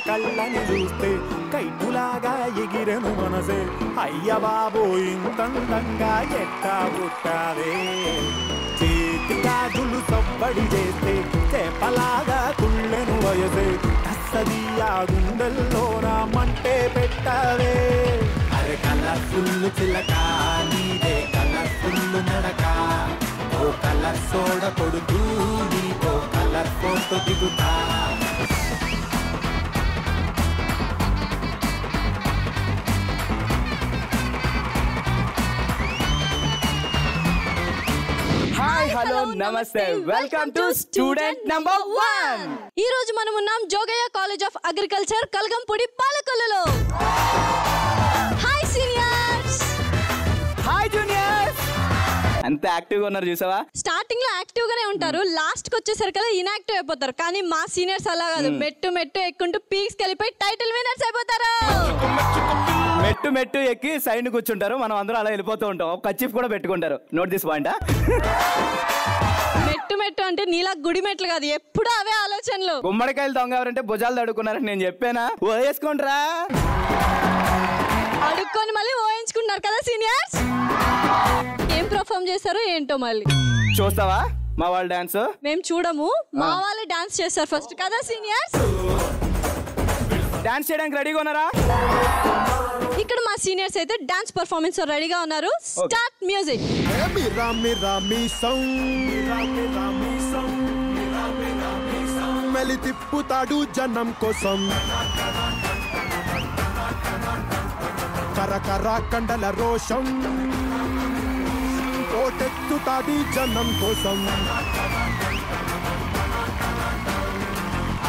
కళ్ళని చూస్తే కైటులాగా ఎగిరెను మనసే అయ్య బాబో ఇంతందంగా ఎట్టా పుట్టావే చేతి గాజులు సవ్వడి చేస్తే చేపలాగా తుళ్ళెను వయసే తస్సదియా గుండెల్లో నా మంటే పెట్టావే అరే కలర్ఫుల్ చిలక నీదే కలర్ఫుల్ నడక ఓ కలర్ సోడ కొడుతూ నీతో కలర్ ఫోటో దిగుతా హాయ్ హలో నమస్తే వెల్కమ్ టు స్టూడెంట్ నంబర్ 1. ఈ రోజు మనం ఉన్నాం Jogaiah college of agriculture Kalagampudi పాలకొల్లులో. Hi seniors. Hi juniors. అంత యాక్టివ్ గా ఉన్నారు చూసావా? స్టార్టింగ్ లో యాక్టివ్ గానే ఉంటారు, లాస్ట్ కి వచ్చేసరికి ఇన్యాక్టివ్ అయిపోతారు. కానీ మా సీనియర్స్ అలా కాదు, మెట్టు మెట్టు ఎక్కుంటూ పీక్స్ వెళ్ళిపోయి టైటిల్ విన్నర్స్ అయిపోతారు. మెట్టు మెట్టు ఎక్కి సైడ్ కూర్చుంటారు, మనం అందరం అలా వెళ్ళిపోతూ ఉంటాం. కచ్చిఫ్ కూడా పెట్టుకుంటారు. Note this point. మెట్టు మెట్టు అంటే నీలా గుడి మెట్లు కాదు, ఎప్పుడు అవే ఆలోచనలు. గుమ్మడికాయలు దొంగ ఎవరంటే భుజాలు తడుకున్నారని నేను చెప్పానా? వేసుకోండిరా. అడుక్కొని మళ్ళీ ఓయించుకున్నారు కదా సీనియర్స్. ఏం పర్ఫార్మ్ చేశారో ఏంటో మళ్ళీ చూస్తావా మా వాళ్ళ డాన్స్? మేము చూడము, మా వాళ్ళే డాన్స్ చేస్తారు ఫస్ట్ కదా సీనియర్స్. డాన్స్ చేయడానికి రెడీగా ఉన్నారా? ఇక్కడ మా సీనియర్స్ అయితే డాన్స్ పర్ఫార్మెన్స్ రెడీగా ఉన్నారు. Start music. మెలి తిప్పుతాడు జనం కోసం కరకర కండల రోషం కోటెత్తుతాది జనం కోసం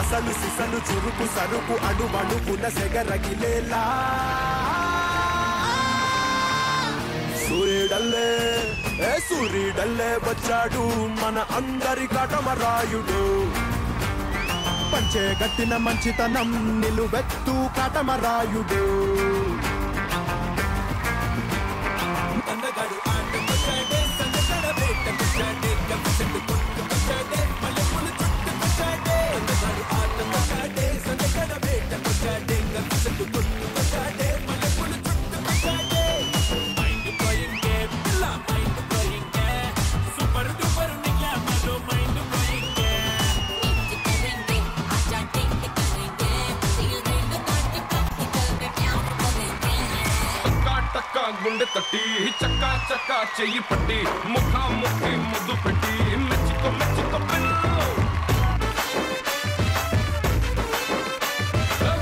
అసలు సిసలు చురుకు సరుకు అడువడుకున సెగరగిలేలా సూర్యుడల్లే వచ్చాడు మన అందరి కాటమరాయుడు పంచే గట్టిన మంచితనం నిలువెత్తు కాటమరాయుడు గుండె తట్టి చక్కా చక్కా చెయ్యి పట్టి ముఖా ముఖి ముద్దు పెట్టి మెచ్చుకో మెచ్చుకో పిల్లు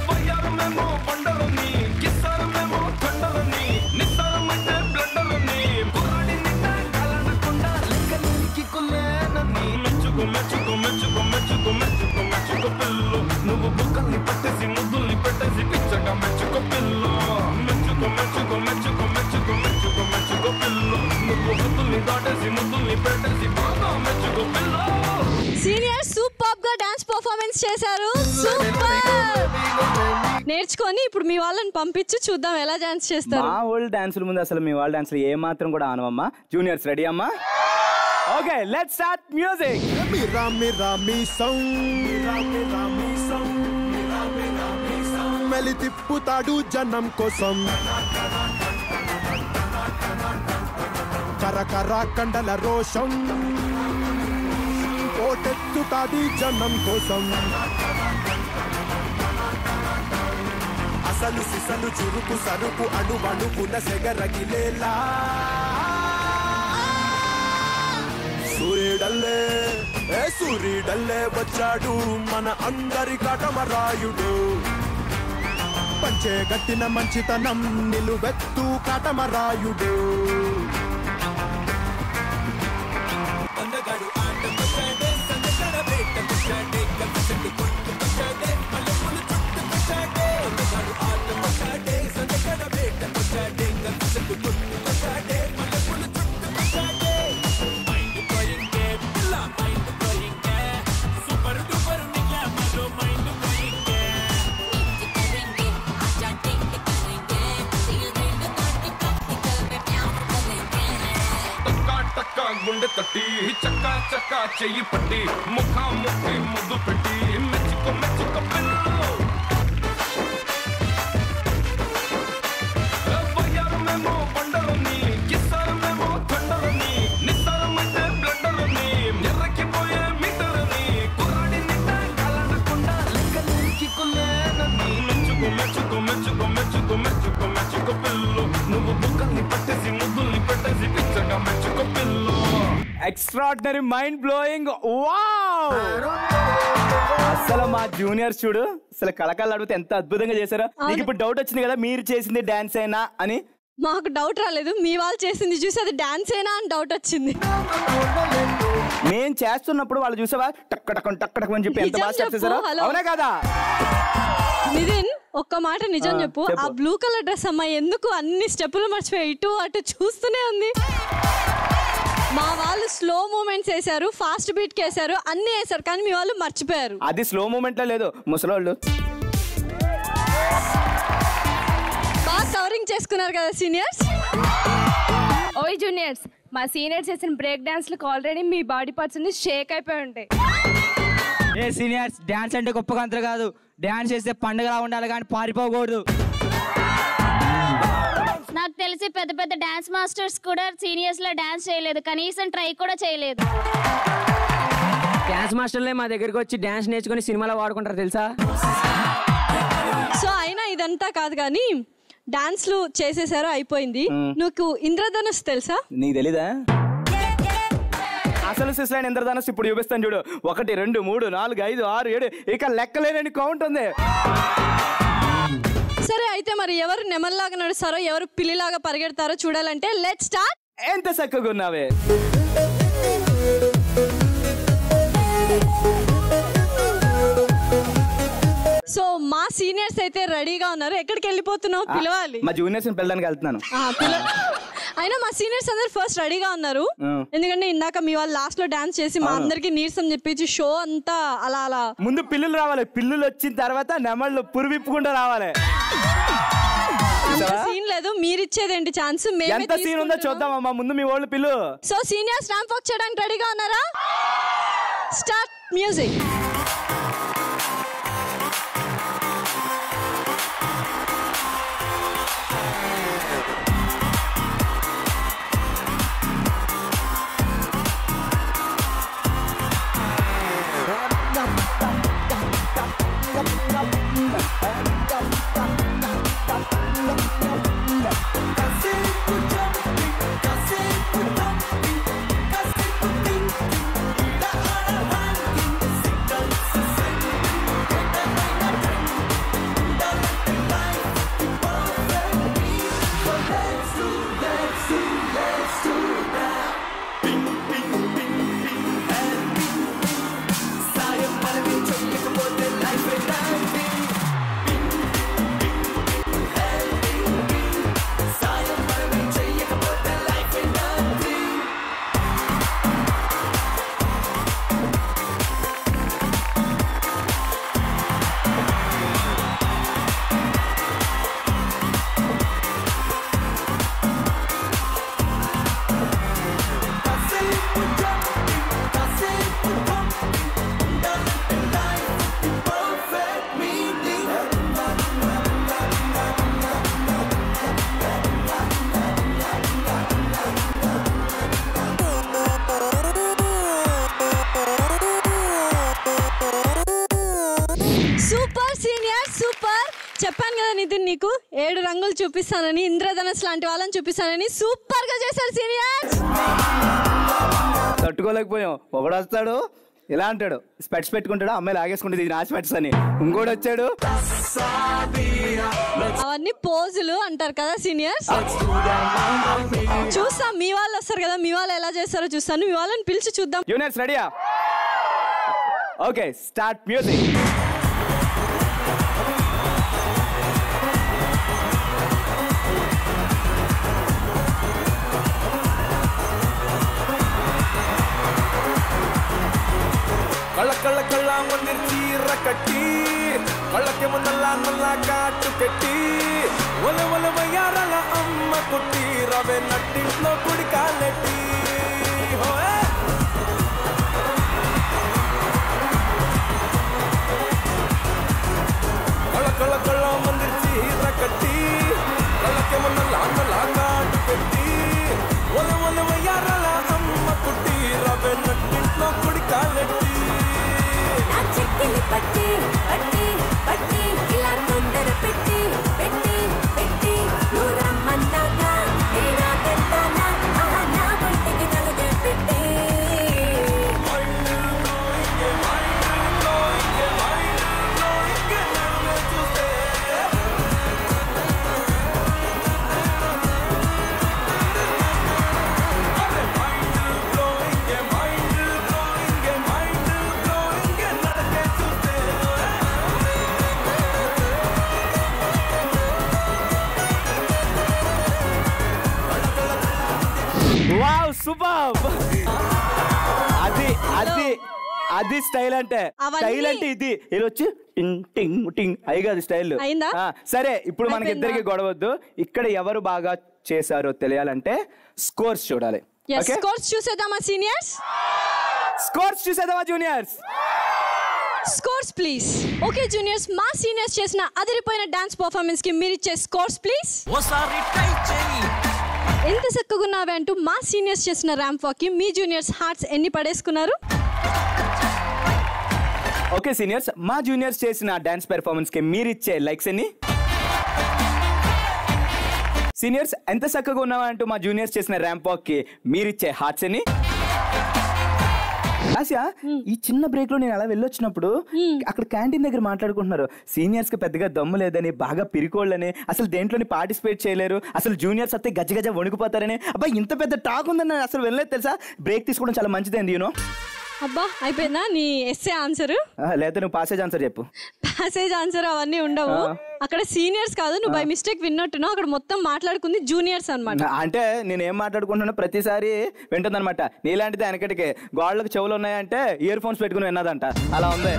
వయ్యారు మేము బండలని కిస్సారు మేము తండలని నిస్సారమంటే బ్లండలని పురాడి నిండా కాలనకుండా లెక్కలేనికి కుల్లేనని మెచ్చుకో మెచ్చుకో మెచ్చుకో మెచ్చుకో మెచ్చుకో మెచ్చుకో పిల్లు నువ్వు బుక్కల్ని పట్టేసి ముద్దుల్ని పెట్టేసి పిచ్చగా మెచ్చుకో పిల్లు మెచ్చుకో మెచ్చుకో మెచ్చుకో మెచ్చుకో మెచ్చుకో మెచ్చుకో పిల్లు నువ్వు ముద్దుల్ని దాటేసి ముద్దుల్ని పెట్టేసి బాగా మెచ్చుకో పిల్లు. సీనియర్స్ సూపర్ గా డాన్స్ పర్ఫార్మెన్స్ చేశారు. సూపర్. నేర్చుకొని ఇప్పుడు మీ వాళ్ళని పంపించి చూద్దాం ఎలా డాన్స్ చేస్తారు. మా ఓల్డ్ డాన్సుల ముందు అసలు మీ వాళ్ళ డాన్సులు ఏ మాత్రం కూడా ఆనవమ్మా. జూనియర్స్ రెడీ అమ్మా? Okay let's start music. మెలి తిప్పుతాడు జనం కోసం కరకర కండల రోషం కోటెత్తుతాది జనం కోసం అసలు సిసలు చురుకు సరుకు అడువడుకున సెగరగిలేలా సూర్యుడల్లే వచ్చాడు మన అందరి కాటమరాయుడు పంచే గట్టిన మంచితనం నిలువెత్తు కాటమరాయుడు గుండె తట్టి చక్కా చక్కా చెయ్యి పట్టి ముఖా ముఖి ముద్దు పెట్టి మెచ్చుకో మెచ్చుకో పిల్లు ఎక్స్ట్రాడినరీ, మైండ్ బ్లోయింగ్. వావ్! అసలు మా జూనియర్స్ చూడు, అసలు కళకాలు అడిగితే ఎంత అద్భుతంగా చేశారో. నీకు ఇప్పుడు డౌట్ వచ్చింది కదా మీరు చేసింది డాన్స్ అయినా అని? మాకు డౌట్ రాలేదు, మీ వాళ్ళు చేసింది చూసి అది డాన్స్ అయినా అని డౌట్ వచ్చింది. నేను చేస్తున్నప్పుడు వాళ్ళు చూసావా టక్ అని చెప్పి ఎంత బాగా చేశారో, అవునా కదా? నితిన్ ఒక్క మాట నిజం చెప్పు, ఆ బ్లూ కలర్ డ్రెస్ అమ్మాయి ఎందుకు అన్ని స్టెప్పులు మర్చిపోయి ఇటు అటు చూస్తూనే ఉంది? మా వాళ్ళు స్లో మూమెంట్స్ వేశారు, ఫాస్ట్ బీట్ వేశారు, అన్ని వేశారు, కానీ మీ వాళ్ళు మర్చిపోయారు. అది స్లో మూమెంట్ లో లేదు, ముసలోళ్ళు బాగా కవరింగ్ చేసుకున్నారు కదా సీనియర్స్. ఓయ్ జూనియర్స్, మా సీనియర్స్ చేసిన బ్రేక్ డాన్స్లకు ఆల్రెడీ మీ బాడీ పార్ట్స్ అన్ని షేక్ అయిపోయి ఉంటాయి. ఏ సీనియర్స్, డాన్స్ అంటే గొప్ప గంతలు కాదు, డాన్స్ చేస్తే పండుగలా ఉండాలి కానీ పారిపోకూడదు. నాకు తెలిసి పెద్ద పెద్ద డాన్స్ మాస్టర్స్ కూడా సీనియర్స్ లో డాన్స్ చేయలేదు, కనీసం ట్రై కూడా చేయలేదు. డాన్స్ మాస్టర్లే మా దగ్గరికి వచ్చి డాన్స్ నేర్చుకుని సినిమాలో వాడుకుంటారు తెలుసా? సో అయినా ఇదంతా కాదు కానీ డాన్స్లు చేసేసారు, అయిపోయింది. నువ్వు ఇంద్రధనుస్ తెలుసా? నీకు తెలీదా? అసలు సిస్లైన్ ఇంద్రధనుస్ ఇప్పుడు చూపిస్తాను చూడు. 1 2 3 4 5 6 7 ఇక లెక్కలేని కౌంట్ ఉంది. సరే అయితే మరి ఎవరు నెమల్లాగా నడుస్తారో ఎవరు పిల్లిలాగా పరిగెడతారో చూడాలంటే లెట్స్ స్టార్ట్. ఎంత చక్కగా ఉన్నావే. సో మా సీనియర్స్ అయితే రెడీగా ఉన్నారు. ఎక్కడికి వెళ్ళిపోతున్నావు? పిలవాలి. మా జూనియర్స్ పిల్లడానికి వెళ్తున్నాను. అయినా మా సీనియర్స్ అందరు ఫస్ట్ రెడీగా ఉన్నారు, ఎందుకంటే ఇందాక మీ వాళ్ళు లాస్ట్ లో డాన్స్ చేసి మా అందరికి నీరసం చెప్పించి షో అంతా అలా అలా. ముందు పిల్లులు రావాలి, పిల్లులు వచ్చిన తర్వాత నెమళ్ళు పురివిప్పుకుంటూ రావాలి. సీన్ లేదు, మీరు ఇచ్చేది ఏంటి ఛాన్స్? ఎంత సీన్ ఉందో చూద్దామమ్మా. ముందు మీ వాళ్ళు పిల్లు. సో సీనియర్స్ ర్యాంప్ వాక్ చేయడానికి రెడీగా ఉన్నారా? Start music. చెప్పాను కదా నితిన్ నీకు 7 రంగులు చూపిస్తానని, ఇంద్రధనుస్ లాంటి వాళ్ళని చూపిస్తానని. సూపర్ గా చేశారు సీనియర్స్. తట్టుకోలేకపోయాం. ఒకడు వస్తాడు ఇలా అంటాడు, స్పెట్స్ పెట్టుకుంటాడు, అమ్మాయి లాగేసుకుంటుంది ఇది నా స్పెట్స్ అని. ఇంకోటి వచ్చాడు, అవన్నీ పోజులు అంటారు కదా సీనియర్స్. చూస్తాం, మీ వాళ్ళు వస్తారు కదా, మీ వాళ్ళు ఎలా చేస్తారో చూస్తాను. మీ వాళ్ళని పిలిచి చూద్దాం. జూనియర్స్ రెడీయా? Okay, start music. కళ్ళ కళ్ళ కళ్ళ మందిర్ చీర కట్టి, కళ్ళకి ముందల్ల నల్ల కాటు కట్టి, ఒల ఒల వయ్యారాల అమ్మ కుట్టి, రవే నట్టింట్లో కుడి కాలెట్టి. కళ్ళ కళ్ళ కళ్ళ మందిర్ చీర కట్టి, కళ్ళకి ముందల్ల నల్ల కాటు కట్టి, ఒల ఒల వయ్యారాల అమ్మ కుట్టి, రవే నట్టింట్లో కుడి కాలెట్టి. పట్టి పట్టి పట్టి ఇలా తొందర పెట్టి పెట్టి పెట్టి దూరమన్నాక ఏనా తెంతానా నా ఒంటికి తలగే పెట్టి అది స్టైల్ అంటే. స్టైల్ అంటే ఇది వచ్చి టింగ్ టింగ్ టింగ్ అయి కాదు స్టైల్. సరే ఇప్పుడు మనకి ఇద్దరికి గొడవద్దు. ఇక్కడ ఎవరు బాగా చేశారో తెలియాలంటే స్కోర్స్ చూడాలి. స్కోర్స్ చూసేద్దామా సీనియర్స్? స్కోర్స్ చూసేద్దామా juniors? Scores please. Okay juniors, మా సీనియర్స్ చేసిన అదిరిపోయిన డాన్స్ పర్ఫార్మెన్స్ కి మీరు ఇచ్చే స్కోర్స్ ప్లీజ్. ఎంత చక్కగున్నావే అంటూ మా సీనియర్స్ చేసిన ర్యాంప్ వాక్ కి మీ జూనియర్స్ హార్ట్స్ ఎన్ని పడేసుకున్నారు? ఓకే సీనియర్స్, మా జూనియర్స్ చేసిన డాన్స్ పెర్ఫార్మెన్స్ కి మీరు ఇచ్చే లైక్స్ ఎన్ని? సీనియర్స్ ఎంత చక్కగా ఉన్నావా అంటూ మా జూనియర్స్ చేసిన ర్యాంప్ వాక్ కి మీరు ఇచ్చే హార్ట్స్ ఎన్ని? ఆశా, ఈ చిన్న బ్రేక్ లో నేను అలా వెళ్ళొచ్చినప్పుడు అక్కడ క్యాంటీన్ దగ్గర మాట్లాడుకుంటున్నారు, సీనియర్స్ కి పెద్దగా దమ్ము లేదని, బాగా పిరికోళ్ళని, అసలు దేంట్లోని పార్టిసిపేట్ చేయలేరు, అసలు జూనియర్స్ వస్తే గజ్జ గజ్జ వణుకుపోతారని. అబ్బా ఇంత పెద్ద టాక్ ఉందని అసలు వెళ్ళలేదు తెలుసా. బ్రేక్ తీసుకోవడం చాలా మంచిదండి. యూనో. అబ్బా అయిపోయిందా నీ ఎస్ఏ ఆన్సర్? లేదా నువ్వు పాసేజ్ ఆన్సర్ చెప్పు. పాసేజ్ ఆన్సర్ అవన్నీ ఉండవు. అక్కడ సీనియర్స్ కాదు, నువ్వు బై మిస్టేక్ విన్నట్టున్నావు. అక్కడ మొత్తం మాట్లాడుకుంది జూనియర్స్ అన్నమాట. అంటే నేను ఏం మాట్లాడుకుంటున్నా ప్రతిసారి వింటుంది అనమాట. నీలాంటిది వెనకటికి గోడలకు చెవులు ఉన్నాయంటే ఇయర్ ఫోన్స్ పెట్టుకుని విన్నదంట. అలా ఉంది.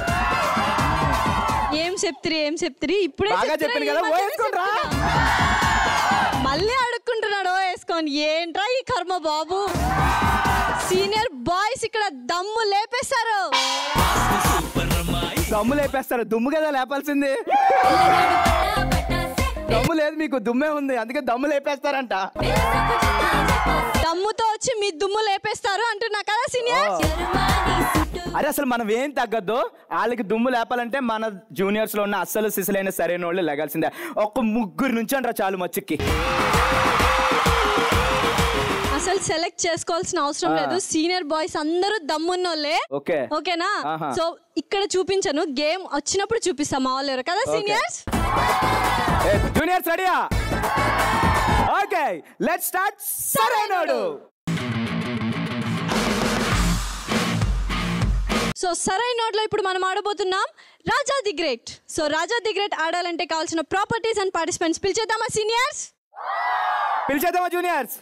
ఏం చెప్తిరి ఇప్పుడే చెప్పాను కదా. మళ్ళీ అడుక్కుంటున్నాడు వేసుకొని. ఏంట్రా ఈ కర్మ బాబు. సీనియర్ బాయ్స్ ఇక్కడ దమ్ము లేపేస్తారు. దమ్ము లేపేస్తారు? దుమ్ము కదా లేపాల్సింది. దమ్ము లేదు మీకు, దుమ్మే ఉంది, అందుకే దమ్ము లేపేస్తారంట. దమ్ముతో వచ్చి మీ దుమ్ము లేపేస్తారు అంటున్నా కదా సీనియర్. అరే అసలు మనం ఏం తగ్గద్దు. వాళ్ళకి దుమ్ము లేపాలంటే మన జూనియర్స్ లో ఉన్న అస్సలు సిసలైన సరైన వాళ్ళు లెగాల్సిందే. ఒక ముగ్గురు నుంచి అంటారా చాలు మచ్చిక్కి. అసలు సెలెక్ట్ చేసుకోవాల్సిన అవసరం లేదు. సీనియర్ బాయ్స్ అందరూ దమ్మున్నోళ్ళే. ఓకేనా? సో ఇక్కడ చూపించను, గేమ్ వచ్చినప్పుడు చూపిస్తాం మా వాళ్ళు కదా సీనియర్స్. జూనియర్స్ రెడీయా? Okay let's start. Sarrainodu. So సరైనోడ్లో ఇప్పుడు మనం ఆడబోతున్నాం Raja the great. So Raja the great ఆడాలంటే కావాల్సిన ప్రాపర్టీస్ అండ్ పార్టిసిపెంట్స్ పిలిచేద్దామా సీనియర్స్? పిలిచేద్దామా juniors?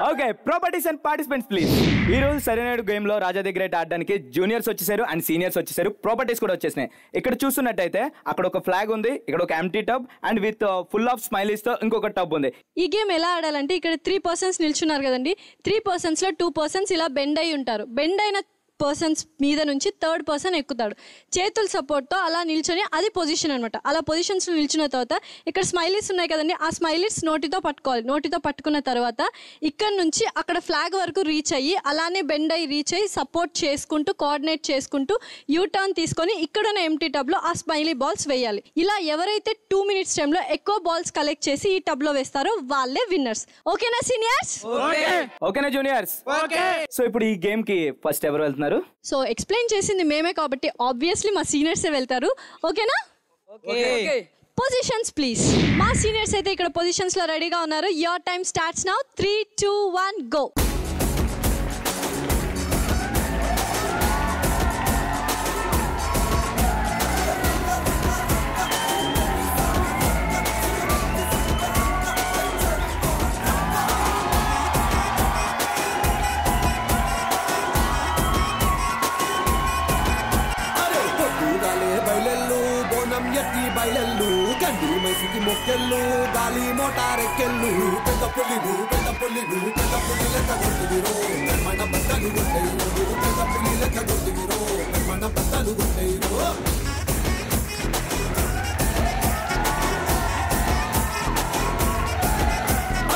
Okay properties and participants please. ఈ రోజు సరైన గేమ్ లో రాజా ది గ్రేట్ ఆడడానికి జూనియర్స్ వచ్చేసారు అండ్ సీనియర్స్ వచ్చేసారు. ప్రాపర్టీస్ కూడా వచ్చేసినాయి. ఇక్కడ చూస్తున్నట్టయితే అక్కడ ఒక ఫ్లాగ్ ఉంది, ఇక్కడ ఒక empty tub and with full of smileys తో ఇంకొక టబ్ ఉంది. ఈ గేమ్ ఎలా ఆడాలంటే ఇక్కడ 3 persons నిల్చున్నారు కదండి. 3 persons లో 2 persons ఇలా బెండ్ అయి ఉంటారు. బెండ్ అయిన పర్సన్స్ మీద నుంచి 3rd person ఎక్కుతాడు. చేతుల సపోర్ట్తో అలా నిల్చొని, అది పొజిషన్ అనమాట. అలా పొజిషన్స్లో నిల్చున్న తర్వాత ఇక్కడ స్మైలీస్ ఉన్నాయి కదండి, ఆ స్మైలీస్ నోటితో పట్టుకోవాలి. నోటితో పట్టుకున్న తర్వాత ఇక్కడ నుంచి అక్కడ ఫ్లాగ్ వరకు రీచ్ అయ్యి, అలానే బెండ్ అయ్యి రీచ్ అయ్యి సపోర్ట్ చేసుకుంటూ కోఆర్డినేట్ చేసుకుంటూ యూ టర్న్ తీసుకొని ఇక్కడున్న ఎంటీ టబ్లో ఆ స్మైలీ బాల్స్ వేయాలి. ఇలా ఎవరైతే 2 minutes టైంలో ఎక్కువ బాల్స్ కలెక్ట్ చేసి ఈ టబ్లో వేస్తారో వాళ్ళే విన్నర్స్. ఓకేనా సీనియర్స్? ఓకేనా జూనియర్స్? సో ఇప్పుడు ఈ గేమ్ కి ఫస్ట్ ఎవరు వెళ్తున్నారు? సో ఎక్స్ప్లెయిన్ చేసింది మేమే కాబట్టి ఆబ్వియస్లీ మా సీనియర్సే వెళ్తారు. ఓకేనా? Positions please. మా సీనియర్స్ అయితే ఇక్కడ పొజిషన్స్ లో రెడీగా ఉన్నారు. Your time starts now. 3, 2, 1 go. ఎత్తి బయలెల్లు గండి మైసికి మొక్కెళ్ళు గాలి మోటారెక్కెళ్ళు పెద్ద పులిలు పెద్ద పులిలు పెద్ద పులి లెక్క గుర్తుగిరో మన బద్దలు గుట్టయిరో పెద్ద పులి లెక్క గుర్తుగిరో మన బద్దలు గుట్టయిరో.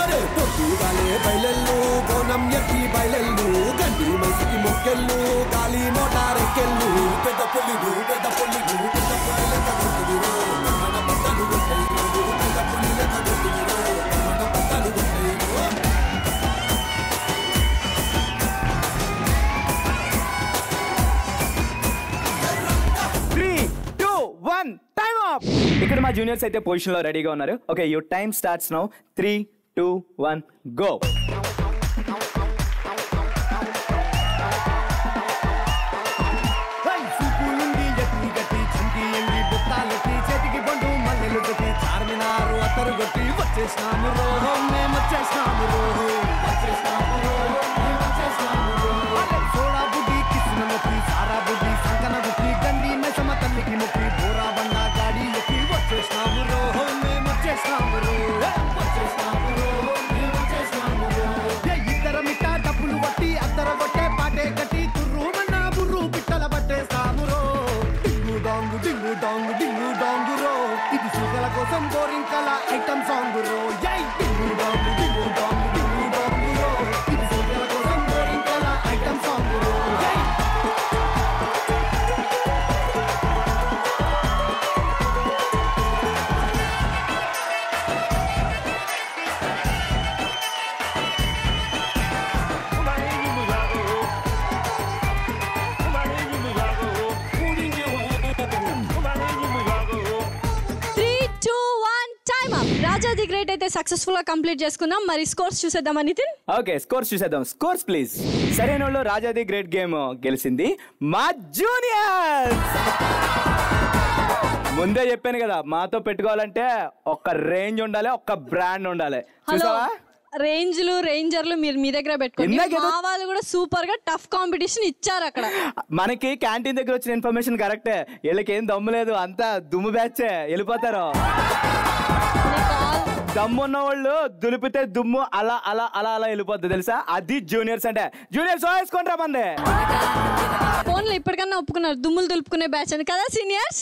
అరే పొద్దుగాలే బయలెల్లు బోనం ఎత్తి బయలెల్లు గండి మైసికి మొక్కెళ్ళు గాలి మోటారెక్కెళ్ళు పెద్ద పులిలు పెద్ద పులిలు పెద్ద పులి లెక్క గుర్తుగిరో మన బద్దలు గుట్టయిరో పెద్ద పులి లెక్క గుర్తుగిరో మన బద్దలు గుట్టయిరో. ఇక్కడ మా జూనియర్స్ అయితే పొజిషన్ లో రెడీగా ఉన్నారు. Okay your time starts now. 3, 2, 1 go. చేతికి బండు మల్లెలు కొట్టి చార్మినారు అత్తరు కొట్టి వచ్చేసినాము రోహో మేము వచ్చేసినాము రోహో వచ్చేసినాము రోహో మేము వచ్చేసినాము రోహో. సోడా బుడ్డి కిసిన మొక్కి సారా డాంగ్ డింగు డాంగ్ రో ఇది సుఖల కోసం గోరింకల ఐటమ్ సాంగ్ రో యై డింగు డాంగ్ డింగు డాంగ్ డింగు డాంగ్ రో ఇది సుఖల కోసం గోరింకల ఐటమ్ సాంగ్ రో యై రాజా ది గ్రేట్ అయితే సక్సెస్ఫుల్ గా కంప్లీట్ చేసుకున్నాం. మరి స్కోర్స్ చూసేద్దామా నితిన్? ఓకే స్కోర్స్ చూసేద్దాం. Scores please. సరైన వాళ్ళు రాజా ది గ్రేట్ గేమ్ గెలిచింది మా జూనియర్స్. ముందే చెప్పాను కదా, మాతో పెట్టుకోవాలంటే ఒక రేంజ్ ఉండాలి, ఒక బ్రాండ్ ఉండాలి. చూసావా, రేంజ్లు రేంజర్లు మీరు మీ దగ్గర పెట్టుకోండి. మా వాళ్ళు కూడా సూపర్ గా టఫ్ కాంపిటీషన్ ఇచ్చారు అక్కడ. మనకి క్యాంటీన్ దగ్గర వచ్చిన ఇన్ఫర్మేషన్ కరెక్టే, వీళ్ళకి ఏం దమ్ము లేదు, అంతా దుమ్ము బ్యాచే, వెళ్ళిపోతారు. దమ్ము ఉన్న వాళ్ళు దులిపితే దుమ్ము అలా అలా అలా అలా వెళ్ళిపోద్ది తెలుసా, అది జూనియర్స్ అంటే. జూనియర్స్ వేసుకుంటారా మందే ఫోన్లో ఇప్పటికన్నా ఒప్పుకున్నారు దుమ్ములు దులుపుకునే బ్యాచ్ అని కదా సీనియర్స్.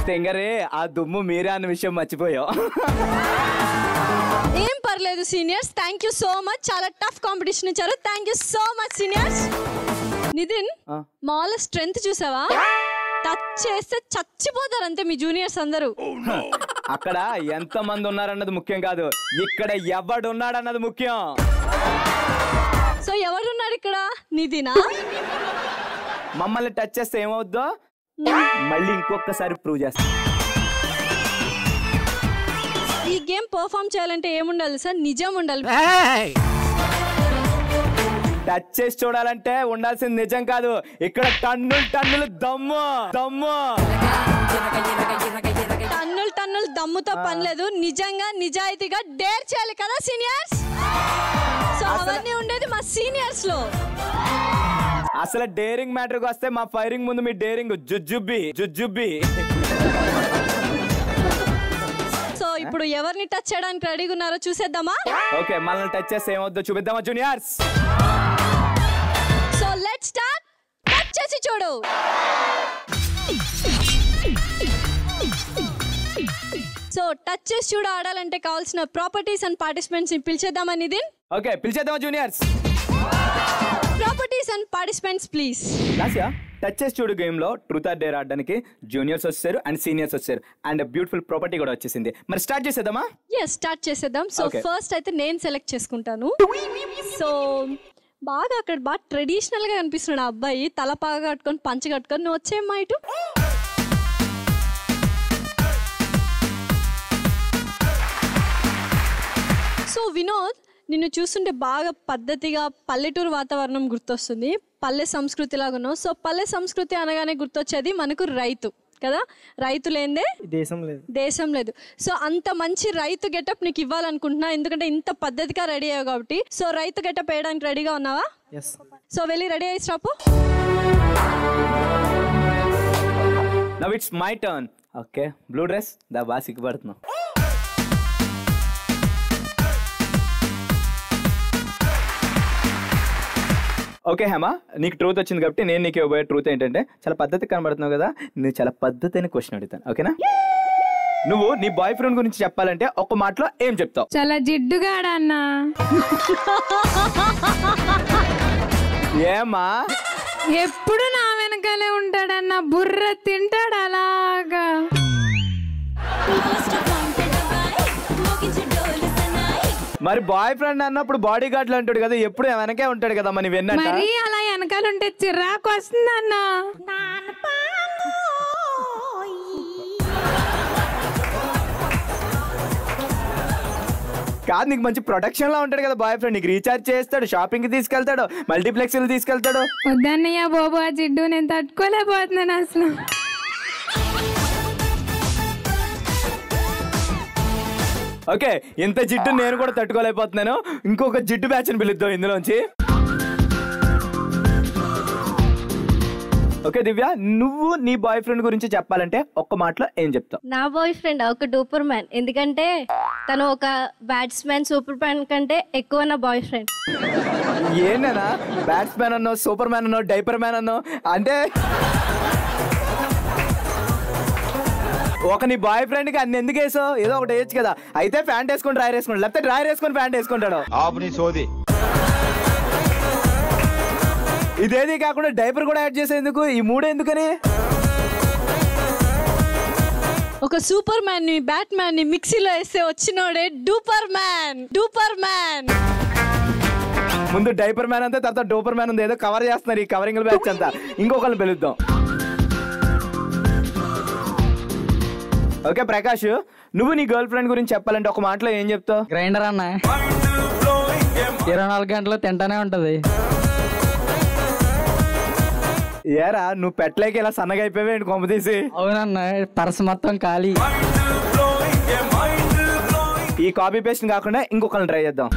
తెంగరే ఆ దుమ్ము మీరే అన్న విషయం మర్చిపోయావు. ఏం పర్లేదు seniors, thank you so much. చాలా టఫ్ కాంపిటీషన్ ఇచ్చారు. Thank you so much seniors. Nitin, మాల్ స్ట్రెంత్ చూసావా? టచ్ చేస్తే చచ్చిపోతారు అంతే మీ జూనియర్స్ అందరూ. అక్కడ ఎంత మంది ఉన్నారన్నది ముఖ్యం కాదు, ఇక్కడ ఎవడున్నాడన్నది ముఖ్యం. సో ఎవడున్నాడు ఇక్కడ? నితినా? మమ్మల్ని టచ్ చేస్తే ఏమవుద్దో మళ్ళీ ఇంకొకసారి ప్రూవ్ చేస్తా. ఈ గేమ్ పర్ఫామ్ చేయాలంటే ఏముండాలి సార్? నిజం ఉండాలి. టచ్ చేసి చూడాలంటే ఉండాల్సింది నిజం కాదు, ఇక్కడ టన్నులు టన్నులు దమ్ము దమ్ము. టన్నులు టన్నులు దమ్ముతో పని లేదు, నిజంగా నిజాయితీగా డేర్ చేయాలి కదా సీనియర్స్. సో అవన్నీ ఉండేది మా సీనియర్స్ లో. అసలు డేరింగ్ మ్యాటర్కి వస్తే మా ఫైరింగ్ ముందు మీ డేరింగ్ జుజ్జుబ్బి జుజ్జుబ్బి. సో ఇప్పుడు ఎవరిని టచ్ చేయడానికి రెడీగా ఉన్నారో చూసేద్దామా? ఓకే, మనల్ని టచ్ చేస్తే ఏమవుద్దో చూపిద్దామా juniors? So let's start. Touch చేసి చూడు. సో టచ్ చేసి చూడు ఆడాలంటే కావాల్సిన ప్రాపర్టీస్ అండ్ పార్టిసిపెంట్స్ పిలిచేద్దామా నితిన్? ఓకే పిలిచేద్దామా juniors? Properties and participants please. Lasya, touch చేసి చూడు గేమ్ లో ట్రూత్ ఆర్ డేర్ ఆడడానికి జూనియర్స్ వచ్చారు అండ్ సీనియర్స్ వచ్చారు అండ్ బ్యూటిఫుల్ ప్రాపర్టీ కూడా వచ్చేసింది. మరి స్టార్ట్ చేసేద్దామా? ఎస్, స్టార్ట్ చేసేద్దాం. సో ఫస్ట్ అయితే నేను సెలెక్ట్ చేసుకుంటాను. సో బాగా అక్కడ బాగా ట్రెడిషనల్ గా కనిపిస్తున్నాడు ఆ అబ్బాయి, తలపాగా కట్టుకొని పంచ కట్టుకొని. నువ్వు వచ్చేమ్మా ఇటు. సో వినోద్, నిన్ను చూస్తుంటే బాగా పద్ధతిగా పల్లెటూరు వాతావరణం గుర్తొస్తుంది, పల్లె సంస్కృతి లాగా ఉన్నావు. సో పల్లె సంస్కృతి అనగానే గుర్తొచ్చేది మనకు రైతు కదా. రైతు లేదే దేశం లేదు. సో అంత మంచి రైతు గెటప్ నీకు ఇవ్వాలనుకుంటున్నా, ఎందుకంటే ఇంత పద్ధతిగా రెడీ అయ్యావు కాబట్టి. సో రైతు గెటప్ వేయడానికి రెడీగా ఉన్నావా? సో వెళ్ళి రెడీ అయ్యి stop. Now it's my turn. Okay, blue dress దా బాగా సిగ్గుపడుతున్నావు. ఓకే హేమ, నీకు ట్రూత్ వచ్చింది కాబట్టి నేను నీకు ఇవ్వబోయే ట్రూత్ ఏంటంటే, చాలా పద్ధతి కనబడుతున్నావు కదా, నేను చాలా పద్ధతి అయిన క్వశ్చన్ అడుగుతాను. ఓకేనా? నువ్వు నీ బాయ్ ఫ్రెండ్ గురించి చెప్పాలంటే ఒక మాటలో ఏం చెప్తావు? చాలా జిడ్డుగాడా అన్నా. ఏమా? ఎప్పుడు నా వెనకాలే ఉంటాడన్నా, బుర్ర తింటాడు అలాగా. మరి బాయ్ ఫ్రెండ్ అన్నప్పుడు బాడీ గార్డ్లు అంటాడు కదా, ఎప్పుడు వెనకే ఉంటాడు కదా. మరి వెన్నట్టు మరి అలా వెనకాల ఉంటే చిరాకు వస్తుందన్నా. కాదు, నీకు మంచి ప్రొటెక్షన్ లా ఉంటాడు కదా బాయ్ ఫ్రెండ్. నీకు రీఛార్జ్ చేస్తాడు, షాపింగ్ కి తీసుకెళ్తాడు, మల్టీప్లెక్స్ తీసుకెళ్తాడు. వద్దన్నయ్య బాబు, ఆ జిడ్డు నేను తట్టుకోలేకపోతున్నాను అసలు. ఓకే, ఇంత జిడ్డు నేను కూడా తట్టుకోలేకపోతున్నాను. ఇంకొక జిడ్డు బ్యాచ్ అని పిలుద్దాం ఇందులోంచి. ఓకే దివ్య, నువ్వు నీ బాయ్ ఫ్రెండ్ గురించి చెప్పాలంటే ఒక్క మాటలో ఏం చెప్తావు? నా బాయ్ ఫ్రెండ్ ఒక డూపర్ మ్యాన్, ఎందుకంటే తను ఒక బ్యాట్స్మెన్ సూపర్ మ్యాన్ కంటే ఎక్కువ నా బాయ్ ఫ్రెండ్. ఏంటన్నా బ్యాట్స్మెన్ అన్నో, సూపర్ మ్యాన్ అన్నో, డైపర్ మ్యాన్ అన్నో, అంటే ఒక నీ బాయ్ ఫ్రెండ్ కి అన్ని ఎందుకు వేసావు? ఏదో ఒకటి వేయచ్చు కదా. అయితే ప్యాంట్ వేసుకొని డ్రైర్ వేసుకుంటాడు, లేకపోతే డ్రైర్ వేసుకొని ప్యాంట్ వేసుకుంటాడు. సోది. ఇదేది కాకుండా డైపర్ కూడా యాడ్ చేసేందుకు ఈ మూడు ఎందుకని? ఒక సూపర్ మ్యాన్ ని బ్యాట్ మ్యాన్ ని మిక్సీలో వేస్తే వచ్చినోడే డూపర్ మ్యాన్. Duper man. ముందు డైపర్ మ్యాన్ అంతా, తర్వాత డూపర్ మ్యాన్ ఉంది. ఏదో కవర్ చేస్తున్నారు ఈ కవరింగ్ బ్యాచ్ అంతా. ఇంకొకరిని పిలుద్దాం. ఓకే ప్రకాష్, నువ్వు నీ గర్ల్ ఫ్రెండ్ గురించి చెప్పాలంటే ఒక మాటలో ఏం చెప్తావు? గ్రైండర్ అన్న 24 గంటలు తింటానే ఉంటది. ఏరా నువ్వు పెట్టలేక ఇలా సన్నగా అయిపోయావేంటి కొంప తీసి? అవునన్న, పర్స్ మొత్తం ఖాళీ. ఈ కాపీ పేస్ట్ కాకుండా ఇంకొకరిని ట్రై చేద్దాం.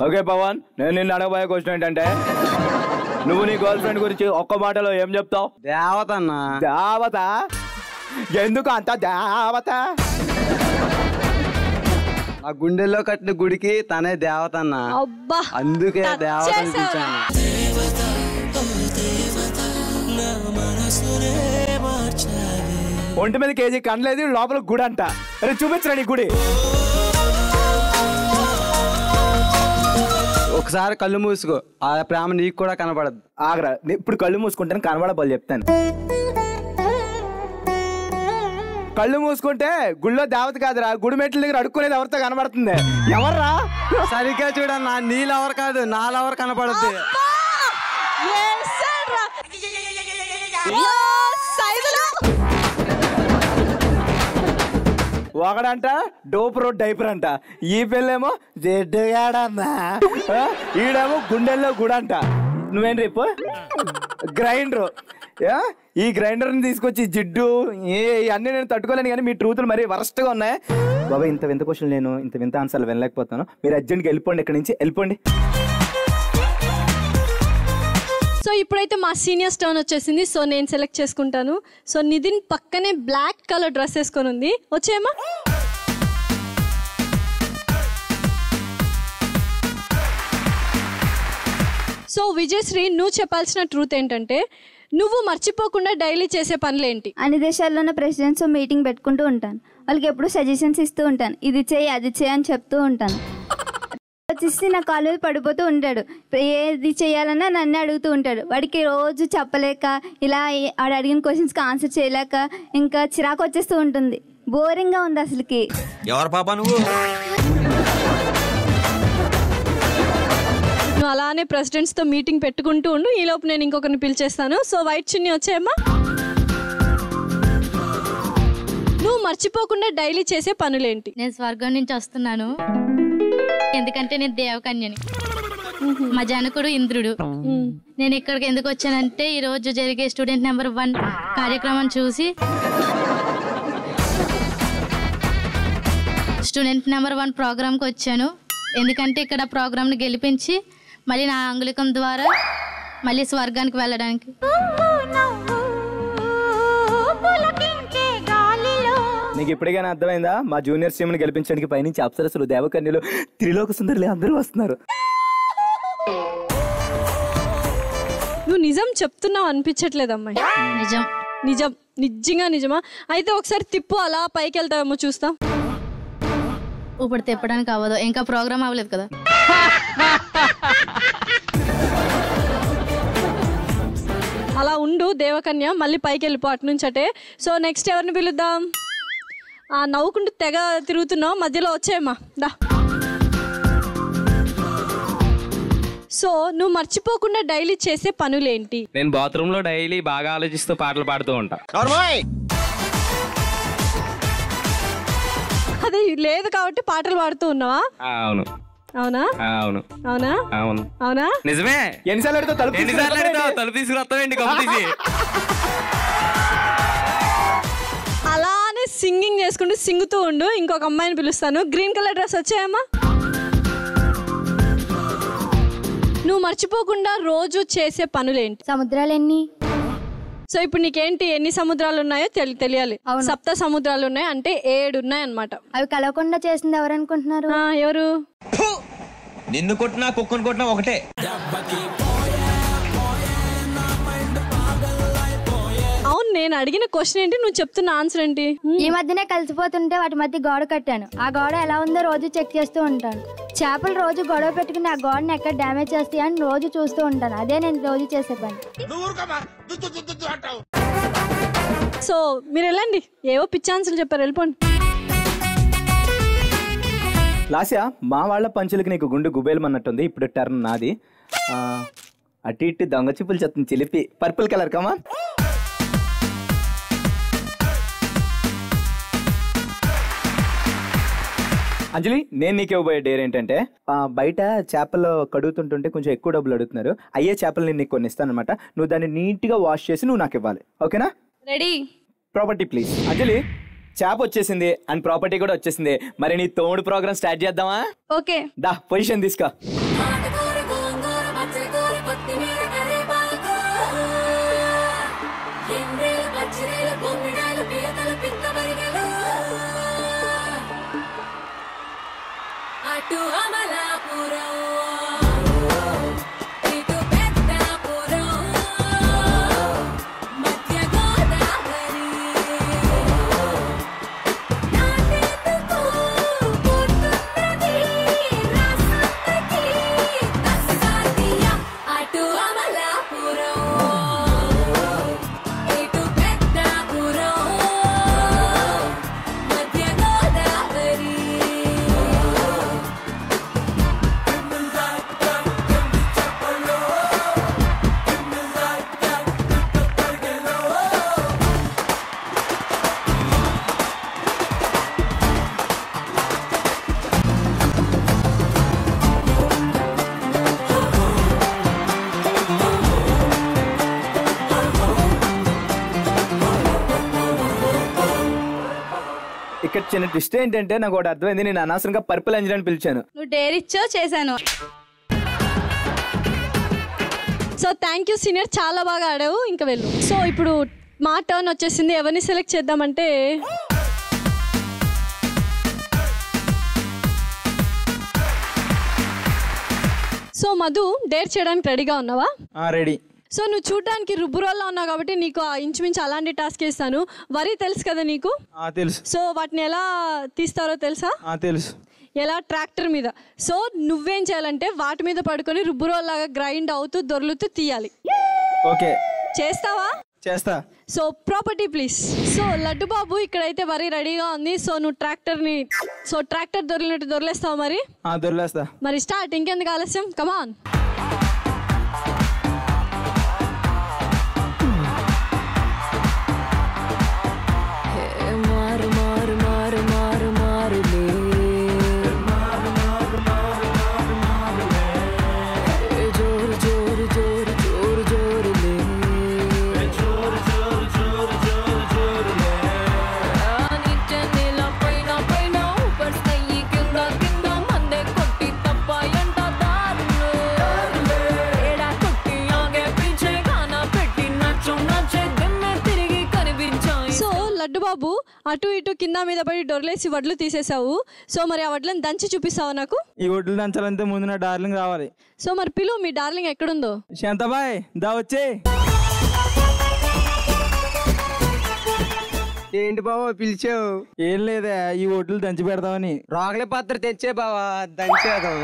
ఓకే పవన్, నేను నిన్ను అడగబోయే క్వశ్చన్ ఏంటంటే, నువ్వు నీ గర్ల్ ఫ్రెండ్ గురించి ఒక్క మాటలో ఏం చెప్తావు? దేవత అన్న. దేవత? ఎందుకు అంత దేవత? ఆ గుండెల్లో కట్టిన గుడికి తనే దేవత అన్న. అందుకే దేవత అనిపించాను. ఒంటి మీద కేజీ కనలేదు, లోపల గుడి అంట. అరే చూపించరా నీ గుడి. ఒకసారి కళ్ళు మూసుకో, ఆ ప్రేమ నీకు కూడా కనపడదు. ఆగరా, ఇప్పుడు కళ్ళు మూసుకుంటాను, కనబడబోలు చెప్తాను. కళ్ళు మూసుకుంటే గుళ్ళో దేవత కాదురా, గుడి మెట్ల దగ్గర అడుక్కునేది ఎవరితో కనబడుతుంది? ఎవర్రా? సరిగ్గా చూడన్నా, నీ లవర్ కాదు నా లవర్ కనపడుద్ది. ఒకడంట డోపర్ డైపర్ అంట, ఈ పిల్లేమో జెడ్డుగాడన్నా, ఈడేమో గుండెల్లో గుడంట. నువ్వేం రేపు గ్రైండర్. ఈ గ్రైండర్ని తీసుకొచ్చి జిడ్డు అన్నీ నేను తట్టుకోలేను, కానీ మీ ట్రూతులు మరీ వరస్ట్గా ఉన్నాయి బాబా. ఇంత వింత క్వశ్చన్ నేను ఇంత వింత ఆన్సర్లు వినలేకపోతాను. మీరు అర్జెంట్గా వెళ్ళిపోండి, ఇక్కడి నుంచి వెళ్ళిపోండి. సో ఇప్పుడైతే మా సీనియర్స్ టర్న్ వచ్చేసింది. సో నేను సెలెక్ట్ చేసుకుంటాను. సో నితిన్ పక్కనే బ్లాక్ కలర్ డ్రెస్ వేసుకొని ఉంది. వచ్చేయమ్మా. సో విజయశ్రీ, నువ్వు చెప్పాల్సిన ట్రూత్ ఏంటంటే, నువ్వు మర్చిపోకుండా డైలీ చేసే పనులేంటి? అన్ని దేశాల్లో ఉన్న ప్రెసిడెంట్స్ మీటింగ్ పెట్టుకుంటూ ఉంటాను. వాళ్ళకి ఎప్పుడు సజెషన్స్ ఇస్తూ ఉంటాను. ఇది చేయి అది చేయి అని చెప్తూ ఉంటాను. వచ్చేసి నా కాలు మీద పడిపోతూ ఉంటాడు. ఏది చేయాలన్నా నన్ను అడుగుతూ ఉంటాడు. వాడికి రోజు చెప్పలేక, ఇలా వాడు అడిగిన క్వశ్చన్స్కి ఆన్సర్ చేయలేక ఇంకా చిరాకు వచ్చేస్తూ ఉంటుంది. బోరింగ్గా ఉంది అసలుకి. ఎవరు పాప నువ్వు? నువ్వు అలానే ప్రెసిడెంట్స్తో మీటింగ్ పెట్టుకుంటూ ఉండు. ఈలోపు నేను ఇంకొకరిని పిలిచేస్తాను. సో వైట్ చిన్ని వచ్చేయమ్మా. నువ్వు మర్చిపోకుండా డైలీ చేసే పనులేంటి? నేను స్వర్గం నుంచి వస్తున్నాను, ఎందుకంటే నేను దేవకన్యని. మా జనకుడు ఇంద్రుడు. నేను ఇక్కడికి ఎందుకు వచ్చానంటే, ఈ రోజు జరిగే స్టూడెంట్ నెంబర్ 1 కార్యక్రమం చూసి స్టూడెంట్ నెంబర్ 1 ప్రోగ్రామ్కి వచ్చాను. ఎందుకంటే ఇక్కడ ప్రోగ్రామ్ని గెలిపించి మళ్ళీ నా అంగుళికం ద్వారా మళ్ళీ స్వర్గానికి వెళ్ళడానికి. నీకు ఇప్పటికైనా అర్థమైందా? మా జూనియర్ టీంని గెలిపించడానికి పైనుంచి అప్సరసులు, దేవకన్యలు, త్రిలోక సుందరులు అందరూ వస్తున్నారు. నువ్వు నిజం చెప్తున్నావు అనిపించట్లేదు అమ్మాయి. నిజం. నిజం నిజంగా నిజమా? అయితే ఒకసారి తిప్పు, అలా పైకి వెళ్తావేమో చూస్తాం. ఇప్పుడు తిప్పడానికి అవ్వదు, ఇంకా ప్రోగ్రామ్ అవ్వలేదు కదా. అలా ఉండు దేవకన్య, మళ్ళీ పైకి వెళ్ళిపో అటు నుంచి అటే. సో నెక్స్ట్ ఎవరిని పిలుద్దాం? నవ్వుకుంటూ తెగ తిరుగుతున్నావు, మధ్యలో వచ్చేయమ్మా దా. సో నువ్వు మర్చిపోకుండా డైలీ చేసే పనులేంటి? నేను బాత్రూమ్ లో డైలీ బాగా ఆలోచిస్తూ పాటలు పాడుతూ ఉంటా. అది లేదు కాబట్టి పాటలు పాడుతూ ఉన్నావా? అవును. అవునా? అవును. అవునా? అవును. అవునా? నిజమే. ఎన్నిసార్లు అడుగుతావు? తలుపు తీసుకురాస్తావేంటి? అలానే సింగింగ్ చేసుకుంటూ సింగుతూ ఉండు. ఇంకొక అమ్మాయిని పిలుస్తాను. గ్రీన్ కలర్ డ్రెస్ వచ్చాయమ్మా. నువ్వు మర్చిపోకుండా రోజు చేసే పనులేంటి? సముద్రాలు ఎన్ని? సో ఇప్పుడు నీకేంటి, ఎన్ని సముద్రాలు ఉన్నాయో తెలియాలి. 7 సముద్రాలు ఉన్నాయి అంటే 7 ఉన్నాయి అన్నమాట. అవి కలవకుండా చేసింది ఎవరు అనుకుంటున్నారు? ఎవరు? నిన్ను కొట్టినా కుక్కను కొట్టినా ఒకటే. అవును, నేను అడిగిన క్వశ్చన్ ఏంటి, నువ్వు చెప్తున్న ఆన్సర్ ఏంటి? ఈ మధ్యనే కలిసిపోతుంటే వాటి మధ్య గోడ కట్టాను. ఆ గోడ ఎలా ఉందో రోజు చెక్ చేస్తూ ఉంటాను. చేపలు రోజు గొడవ పెట్టుకుని ఆ గోడని ఎక్కడ డ్యామేజ్ చేస్తాయని రోజు చూస్తూ ఉంటాను. అదే నేను రోజు చేసే పని. సో మీరు వెళ్ళండి, ఏవో పిచ్చి ఆన్సర్లు చెప్పారు, వెళ్ళిపోండి. లాస్యా, మా వాళ్ళ పంచులకి నీకు గుండు గుబేలమన్నట్టుంది. ఇప్పుడు టర్న్ నాది. అటు ఇటు దొంగ చూపులు చెప్తుంది చిలిపి. పర్పుల్ కలర్ కమా. అంజలి, నేను నీకు ఇవ్వబోయే డేర్ ఏంటంటే, బయట చేపలు కడుగుతుంటుంటే కొంచెం ఎక్కువ డబ్బులు అడుగుతున్నారు. అయ్యే చేపలు నేను నీకు కొన్ని ఇస్తాను అనమాట. నువ్వు దాన్ని నీట్గా వాష్ చేసి నువ్వు నాకు ఇవ్వాలి. ఓకేనా? రెడీ. Property please. అంజలి, చేప వచ్చేసింది అండ్ ప్రాపర్టీ కూడా వచ్చేసింది. మరి నీ తోడు ప్రోగ్రామ్ స్టార్ట్ చేద్దామా? ఓకే, దా పొజిషన్ తీసుకో. ఇక్కడ చిన్న ట్విస్ట్ ఏంటంటే, నాకు ఒకటి అర్థమైంది. నేను అనవసరంగా పర్పుల్ అంజలి అని పిలిచాను. నువ్వు డేర్ ఇచ్చో చేశాను. సో థ్యాంక్ యూ సీనియర్, చాలా బాగా ఆడావు. ఇంకా వెళ్ళు. సో ఇప్పుడు మా టర్న్ వచ్చేసింది. ఎవరిని సెలెక్ట్ చేద్దామంటే, సో మధు, డేర్ చేయడానికి రెడీగా ఉన్నావా? రెడీ. సో నువ్వు చూడడానికి రుబ్బురోల్లో ఉన్నావు కాబట్టి నీకు ఇంచుమించు అలాంటి టాస్క్ ఇస్తాను. వరి తెలుసు కదా నీకు? తెలుసు. సో వాటిని ఎలా తీస్తారో తెలుసా? తెలుసు. ఎలా? ట్రాక్టర్ మీద. సో నువ్వేం చేయాలంటే వాటి మీద పడుకొని రుబ్బురోల్లాగా గ్రైండ్ అవుతూ దొర్లుతూ తీయాలి. ఓకే, చేస్తావా? చేస్తా. So property please. So Laddu బాబు, ఇక్కడైతే వరి రెడీగా ఉంది. సో నువ్వు ట్రాక్టర్ దొరికినట్టు దొరలేస్తావు మరి? దొరలేస్తా. మరి స్టార్ట్, ఇంకెందుకు ఆలస్యం, కమాన్. బాబు, అటు ఇటు కింద మీద పడి డొర్లేసి వడ్లు తీసేసావు. సో మరి ఆ వడ్లను దంచి చూపిస్తావు నాకు? ఈ వడ్లు దంచాలంటే ముందు నా డార్లింగ్ రావాలి. సో మరి పిలు, మీ డార్లింగ్ ఎక్కడుందో? శాంతాబాయ్, దా వచ్చే. ఏంటి బావా పిలిచావు? ఏం లేదా, ఈ వడ్లు దంచి పెడదామని. రాగలే పాత్ర తెచ్చే బావా, దంచేద్దాం.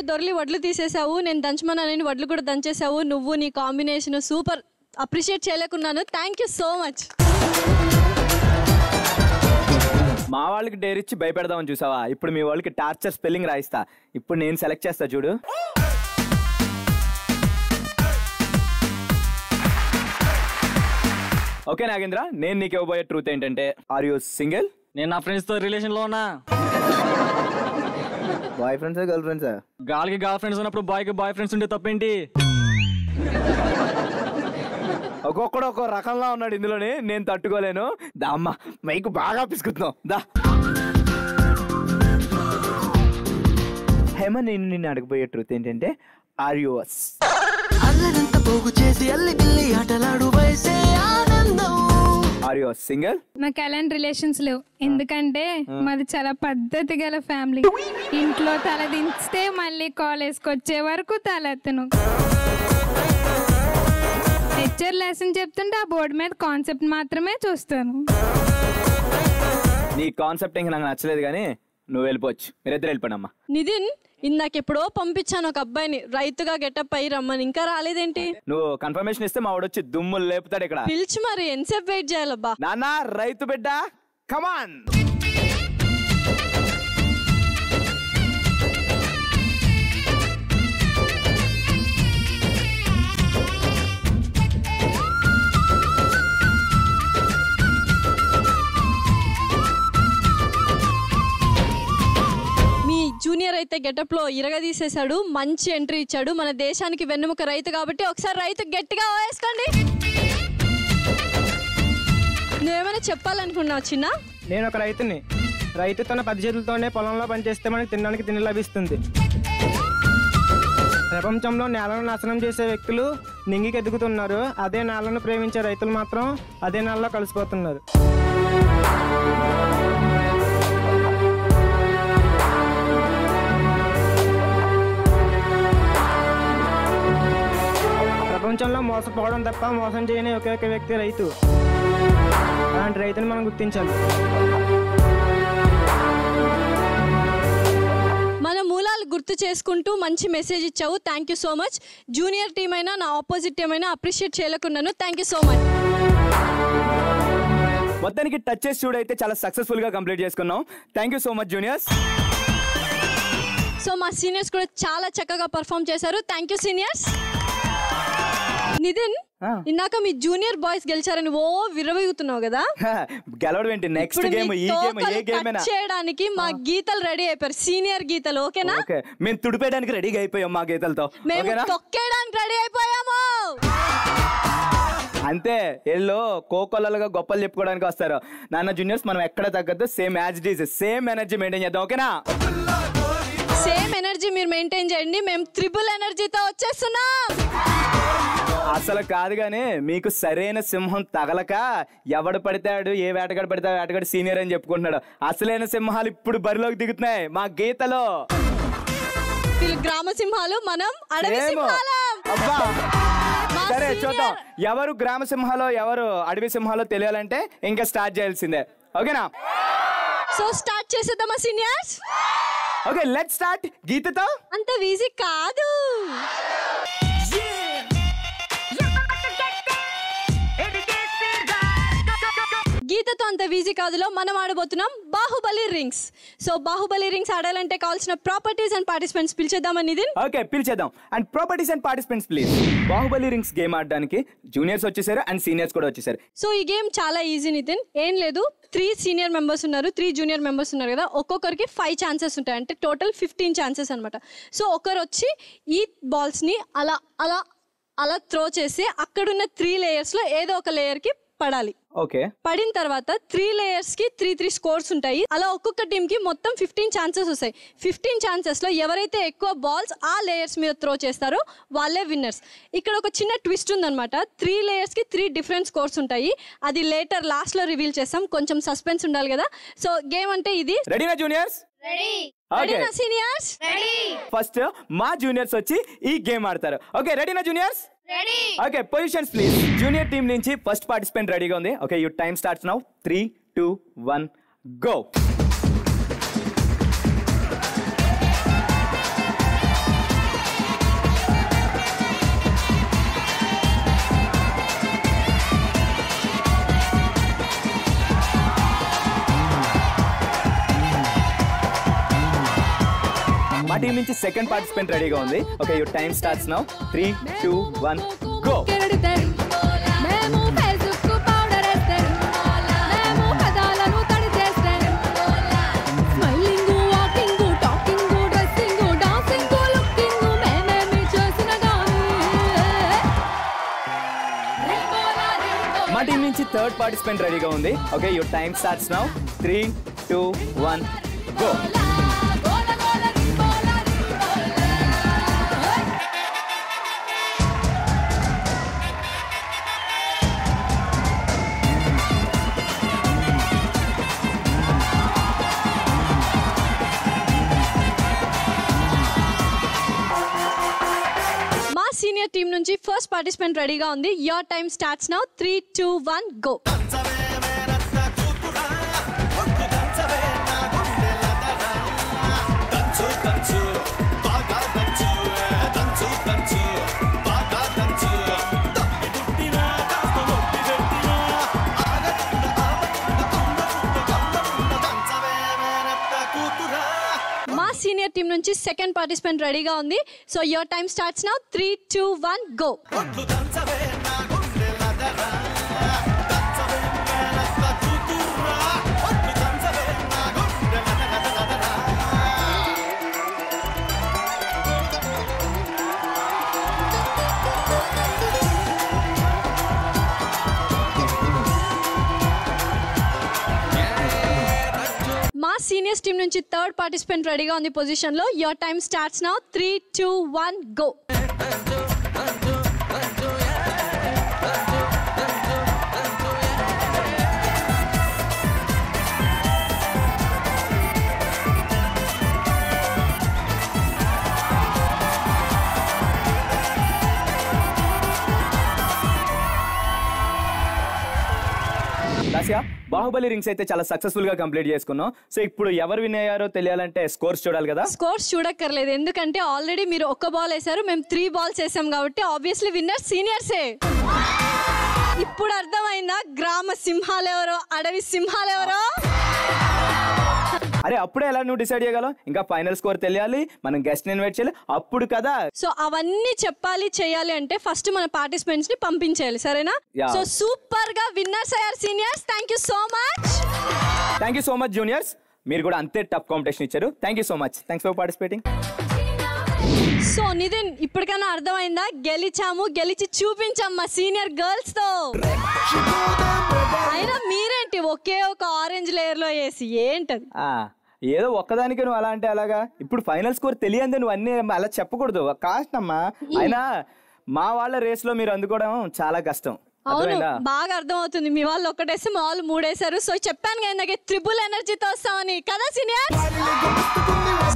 దొర్లి వడ్లు తీసేసావు, నేను దంచమన్నానని వడ్లు కూడా దంచేసావు. నువ్వు నీ కాంబినేషన్ సూపర్, అప్రిషియేట్ చేయలేకున్నాను. Thank you so much. మా వాళ్ళకి డేర్ ఇచ్చి భయపెడదామని చూసావా? ఇప్పుడు మీ వాళ్ళకి టార్చర్ స్పెల్లింగ్ రాయిస్తా. ఇప్పుడు నేను సెలెక్ట్ చేస్తా చూడు. ఓకే నాగేంద్ర, నేను నీకు ఇవ్వబోయే ట్రూత్ ఏంటంటే, ఆర్ యూ సింగిల్? నేను నా ఫ్రెండ్స్ తో రిలేషన్ లో ఉన్నా. బాయ్ ఫ్రెండ్సా గర్ల్ ఫ్రెండ్సా? గర్ల్ కి గర్ల్ ఫ్రెండ్స్ ఉన్నప్పుడు బాయ్ కి బాయ్ ఫ్రెండ్స్ ఉంటే తప్పేంటి? ఒక్కొక్కడు ఒక్కో రకంగా ఉన్నాడు ఇందులోనే, నేను తట్టుకోలేను. దా అమ్మ మైకు బాగా పిసుకుతున్నావు దా. హేమ నేను నిన్ను అడగబోయే ట్రూత్ ఏంటంటే ఆర్ యు అల్లరంతా పోగు చేసి అల్లి బిల్లి ఆటలాడు వయసే ఆనందం. Are you single? నాకు అలాంటి రిలేషన్స్ లేవు, ఎందుకంటే మాది చాలా పద్ధతి గల ఫ్యామిలీ. ఇంట్లో తల దించితే మళ్ళీ కాలేజ్కి వచ్చే వరకు తలెత్తను. లెక్చర్ లెసన్ చెప్తుంటే ఆ బోర్డు మీద కాన్సెప్ట్ మాత్రమే చూస్తాను. నీ కాన్సెప్ట్ ఇంకా నాకు నచ్చలేదు కానీ నువ్వు వెళ్ళిపోవచ్చు. మీరిద్దరు వెళ్ళిపోండి అమ్మా. నితిన్ ఇందాకెప్పుడో పంపించాను ఒక అబ్బాయిని రైతుగా గెటప్ అయ్యి రమ్మని, ఇంకా రాలేదేంటి? నువ్వు కన్ఫర్మేషన్ ఇస్తే మా వాడు వచ్చి దుమ్ములు లేపుతాడు ఇక్కడ. పిలిచి మరి ఎంతసేపు వెయిట్ చేయాలబ్బా? నాన్న రైతు బిడ్డ కమాన్. జూనియర్ అయితే గెటప్ లో ఇరగదీసేశాడు, మంచి ఎంట్రీ ఇచ్చాడు. మన దేశానికి వెన్నెముక రైతు కాబట్టి ఒకసారి రైతు గట్టిగా వేసుకోండి. నువ్వేమైనా చెప్పాలనుకున్నావు చిన్న? నేను ఒక రైతుని. రైతు తన 10 చేతులతోనే పొలంలో పనిచేస్తే మనకి తినడానికి తిండి లభిస్తుంది. ప్రపంచంలో నేలను నాశనం చేసే వ్యక్తులు నింగికి ఎదుగుతున్నారు, అదే నేలను ప్రేమించే రైతులు మాత్రం అదే నేలలో కలిసిపోతున్నారు. ప్రపంచంలో మోసపోవడం తప్ప మోసం చేయని ఒకే ఒక వ్యక్తి రైతు. అలాంటి రైతుని మనం గుర్తించాలి. మన మూలాలు గుర్తు చేసుకుంటూ మంచి మెసేజ్ ఇచ్చావు. Thank you so much. Junior team అయినా నా ఆపోజిట్ టీం అయినా అప్రిషియేట్ చేయలేకున్నాను. Thank you so much. మొత్తానికి టచ్ చేసి చూడైతే చాలా సక్సెస్ఫుల్ గా కంప్లీట్ చేసుకున్నాం. Thank you so much juniors. So మా సీనియర్స్ కూడా చాలా చక్కగా పర్ఫామ్ చేశారు. Thank you seniors. నితిన్ ఇందాక మీ జూనియర్ బాయ్స్ గెలిచారని ఓ విరవీగుతున్నావు కదా? గెలవడం ఏంటి, నెక్స్ట్ గేమ్ ఈ గేమ్ ఏ గేమ్ చేయడానికి మా గీతలు రెడీ అయిపోయారు. సీనియర్ గీతలు ఓకేనా? ఓకే, మేము తుడిపేయడానికి రెడీగా అయిపోయాం మా గీతలతో. మేము తొక్కేయడానికి రెడీ అయిపోయాము. అంతే, ఎల్లో కోకొల్లలుగా గొప్పలు చెప్పుకోవడానికి వస్తారు. నాన్న జూనియర్స్ మనం ఎక్కడ తగ్గద్దు, same as it is, same energy maintain చేద్దాం. ఓకేనా? సేమ్ ఎనర్జీ మీరు మెయింటైన్ చేయండి, మేము ట్రిపుల్ ఎనర్జీతో వచ్చేస్తున్నాం. అసలు కాదు గానీ మీకు సరైన సింహం తగలక ఎవడు పడితాడు, ఏ వేటగాడు పడితే వేటగాడు సీనియర్ అని చెప్పుకుంటున్నాడు. అసలైన సింహాలు ఇప్పుడు బరిలోకి దిగుతున్నాయి మా గీతలో. గ్రామ సింహాలు, మనం అడవి సింహాలం. సరే చూద్దాం ఎవరు గ్రామ సింహాలో ఎవరు అడవి సింహాలో తెలియాలంటే ఇంకా స్టార్ట్ చేయాల్సిందే. ఓకేనా? సో స్టార్ట్ చేసేద్దామా సీనియర్స్? Okay let's start. గీతతో అంత ఈజీ కాదు. గీతతో అంత ఈజీ కాదులో మనం ఆడబోతున్నాం Baahubali rings. So Baahubali rings ఆడాలంటే కావాల్సిన ప్రాపర్టీస్ అండ్ పార్టిసిపెంట్స్ పిలిచేద్దామా నితిన్? ఓకే పిలిచేద్దాం. And properties and participants please. Baahubali rings game ఆడడానికి జూనియర్స్ వచ్చేసారు అండ్ సీనియర్స్ కూడా వచ్చేసారు. సో ఈ గేమ్ చాలా ఈజీ నితిన్. ఏం లేదు, 3 సీనియర్ మెంబర్స్ ఉన్నారు, 3 జూనియర్ మెంబర్స్ ఉన్నారు కదా. ఒక్కొక్కరికి 5 ఛాన్సెస్ ఉంటాయి, అంటే టోటల్ 15 ఛాన్సెస్ అనమాట. సో ఒకరు వచ్చి ఈ బాల్స్ని అలా అలా అలా త్రో చేసి అక్కడున్న 3 లేయర్స్లో ఏదో ఒక లేయర్కి పడాలి. ఓకే, పడిన తర్వాత 3 లేయర్స్ కి 3 స్కోర్స్ ఉంటాయి. అలా ఒక్కొక్క టీమ్ కి మొత్తం 15 ఛాన్సెస్ వస్తాయి. 15 ఛాన్సెస్ లో ఎవరైతే ఎక్కువ బాల్స్ ఆ లేయర్స్ మీద త్రో చేస్తారో వాళ్ళే విన్నర్స్. ఇక్కడ ఒక చిన్న ట్విస్ట్ ఉందన్నమాట. 3 లేయర్స్ కి 3 డిఫరెంట్ స్కోర్స్ ఉంటాయి. అది లేటర్ లాస్ట్ లో రివీల్ చేస్తాం, కొంచెం సస్పెన్స్ ఉండాలి కదా. సో గేమ్ అంటే ఇది. రెడీనా జూనియర్స్? రెడీనా సీనియర్స్? ఫస్ట్ మా జూనియర్స్ వచ్చి ఈ గేమ్ ఆడతారు. ఓకే రెడీనా juniors? Okay positions please. Junior team నుంచి ఫస్ట్ పార్టిసిపెంట్ రెడీగా ఉంది. Okay you time starts now. 3, 2, 1 go. మా టీం నుంచి సెకండ్ పార్టిసిపెంట్ రెడీగా ఉంది. Okay you time starts now. 3, 2, 1 go. మేము ఫేస్బుక్ పౌడర్ వేస్తాం, మేము పదాలను తడి చేస్తాం, థర్డ్ పార్టిసిపెంట్ రెడీగా ఉంది. Okay, your time starts now. 3, 2, 1 go. Senior team నుంచి ఫస్ట్ పార్టిసిపెంట్ రెడీగా ఉంది. Your time starts now. 3, 2, 1 go. మా సీనియర్ టీం నుంచి సెకండ్ పార్టిసిపెంట్ రెడీగా ఉంది. So your time starts now. 3, 2, 1 go. మా సీనియర్స్ టీం నుంచి థర్డ్ పార్టిసిపెంట్ రెడీగా ఉంది పొజిషన్ లో. Your time starts now. 3, 2, 1 go. Baahubali rings అయితే చాలా సక్సెస్ఫుల్ గా కంప్లీట్ చేసుకున్నాం. సో ఇప్పుడు ఎవరు విన్ అయ్యారో తెలియాలంటే స్కోర్స్ చూడాలి కదా. స్కోర్స్ చూడక్కర్లేదు, ఎందుకంటే ఆల్రెడీ మీరు ఒక్క బాల్ వేసారు, మేము 3 balls వేసాం కాబట్టి ఆబ్వియస్లీ విన్నర్ సీనియర్సే. ఇప్పుడు అర్థమైందా గ్రామ సింహాలు ఎవరో, అడవి సింహాలు ఎవరో? అరే అప్పుడే ఎలా నువ్వు డిసైడ్ చేయగలవు? ఇంకా ఫైనల్ స్కోర్ తెలియాలి, మనం గెస్ట్ ఇన్వైట్ చేయాలి అప్పుడు కదా. సో అవన్నీ చెప్పాలి చేయాలి అంటే ఫస్ట్ మన పార్టిసిపెంట్స్ ని పంపించాలి, సరేనా? సో సూపర్ గా విన్నర్స్ అయ్యారు seniors. Thank you so much. Thank you so much juniors, మీరు కూడా అంతే టఫ్ కాంపిటీషన్ ఇచ్చారు. Thank you so much. Thanks for participating. So Nitin, ఇప్పటికైనా అర్థమైందా? గెలిచాము, గెలిచి చూపించాం మా సీనియర్ గర్ల్స్ తో. అయినా మీరేంటి ఒకే ఒక ఆరెంజ్ లేయర్ లో వేసి ఏంటది? ఏదో ఒక్కదానికి నువ్వు అలా అంటే అలాగా. ఇప్పుడు ఫైనల్ స్కోర్ తెలియంది నువ్వు అన్ని అలా చెప్పకూడదు, కాస్ట్ అమ్మా. అయినా మా వాళ్ళ రేస్ లో మీరు అందుకోవడం చాలా కష్టం. అవును, బాగా అర్థం అవుతుంది. మీ వాళ్ళు ఒక్కటేసి మా వాళ్ళు 3 వేసారు. సో చెప్పాను కదా ట్రిపుల్ ఎనర్జీతో వస్తామని కదా సీనియర్.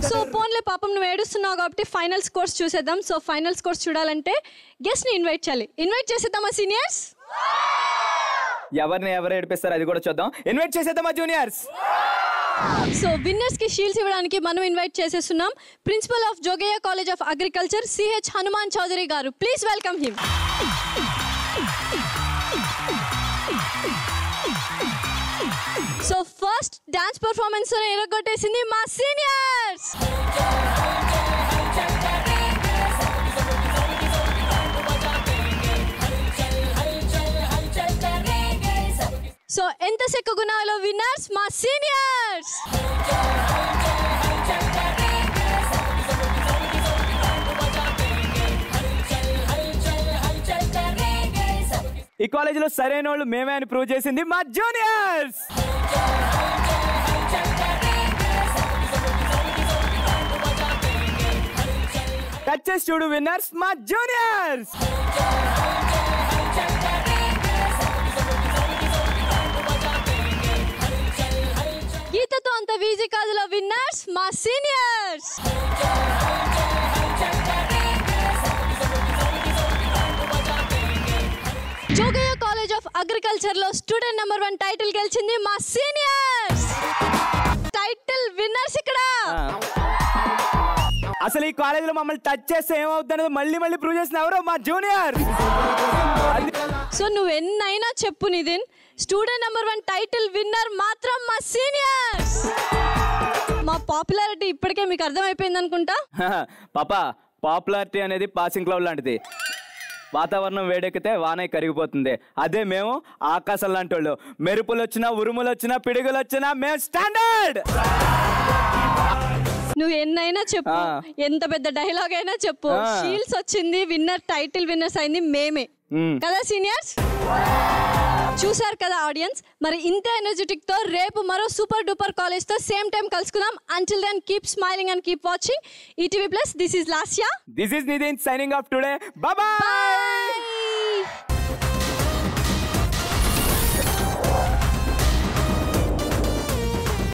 సో పోన్లే పాపం నువ్వు ఏడుస్తున్నావు కాబట్టి ఫైనల్ స్కోర్స్ చూసేద్దాం. సో ఫైనల్ స్కోర్స్ చూడాలంటే గెస్ట్ ని ఇన్వైట్ చేయాలి. ఇన్వైట్ చేసేద్దామా సీనియర్స్? ఎవరిని ఎవరు ఏడిపిస్తారు అది కూడా చూద్దాం. ఇన్వైట్ చేసేద్దామా జూనియర్స్? సో విన్నర్స్ కి షీల్డ్స్ ఇవ్వడానికి మనం ఇన్వైట్ చేసేస్తున్నాం principal of Jogaiah college of agriculture CH Hanuman Chowdary garu. Please welcome him. So first dance performance ఎరగొట్టేసింది మా సీనియర్స్. సో ఎంత సెక్క గుణాలో విన్నర్స్ మా సీనియర్స్. ఈ కాలేజీలో సరైన వాళ్ళు మేమే అని ప్రూవ్ చేసింది మా జూనియర్స్. టచ్ చేసి చూడు విన్నర్స్ మా జూనియర్స్. గీతతో అంత వీజీ కాదులో విన్నర్స్ మా seniors. Jogayya college of agriculture లో స్టూడెంట్ నెంబర్ 1 టైటిల్ గెలిచింది మా సీనియర్స్. టైటిల్ విన్నర్స్ ఇక్కడ. అసలు ఈ కాలేజ్ లో మమ్మల్ని టచ్ చేస్తే ఏమవుతుందో మళ్ళీ మళ్ళీ ప్రూవ్ చేసిన ఎవరో మా జూనియర్. సో నువ్వు ఎన్నైనా చెప్పు Nitin, student number 1 title winner మాత్రం మా సీనియర్స్. మా పాపులారిటీ ఇప్పటికే మీకు అర్థమైపోయింది అనుకుంటా. పాపా, పాపులారిటీ అనేది పాసింగ్ క్లౌడ్ లాంటిది. వాతావరణం వేడెక్కితే వాన కరిగిపోతుంది. అదే మేము ఆకాశం లాంటి వాళ్ళు. మెరుపులు వచ్చినా, ఉరుములు వచ్చినా, పిడుగులు వచ్చినా మేము స్టాండర్డ్. నువ్వు ఎన్నైనా చెప్పు, ఎంత పెద్ద డైలాగ్ అయినా చెప్పు, షీల్డ్స్ వచ్చింది, విన్నర్ టైటిల్ విన్నర్స్ అయింది మేమే కదా సీనియర్స్. చూసారు కదా ఆడియన్స్, మరి ఇంత ఎనర్జెటిక్ తో రేపు మరో సూపర్ డూపర్ కాలేజ్ తో సేమ్ టైం కలుసుకుందాం. Until then keep smiling and keep watching ETV plus. This is Lasya, this is Nitin signing off today. Bye by.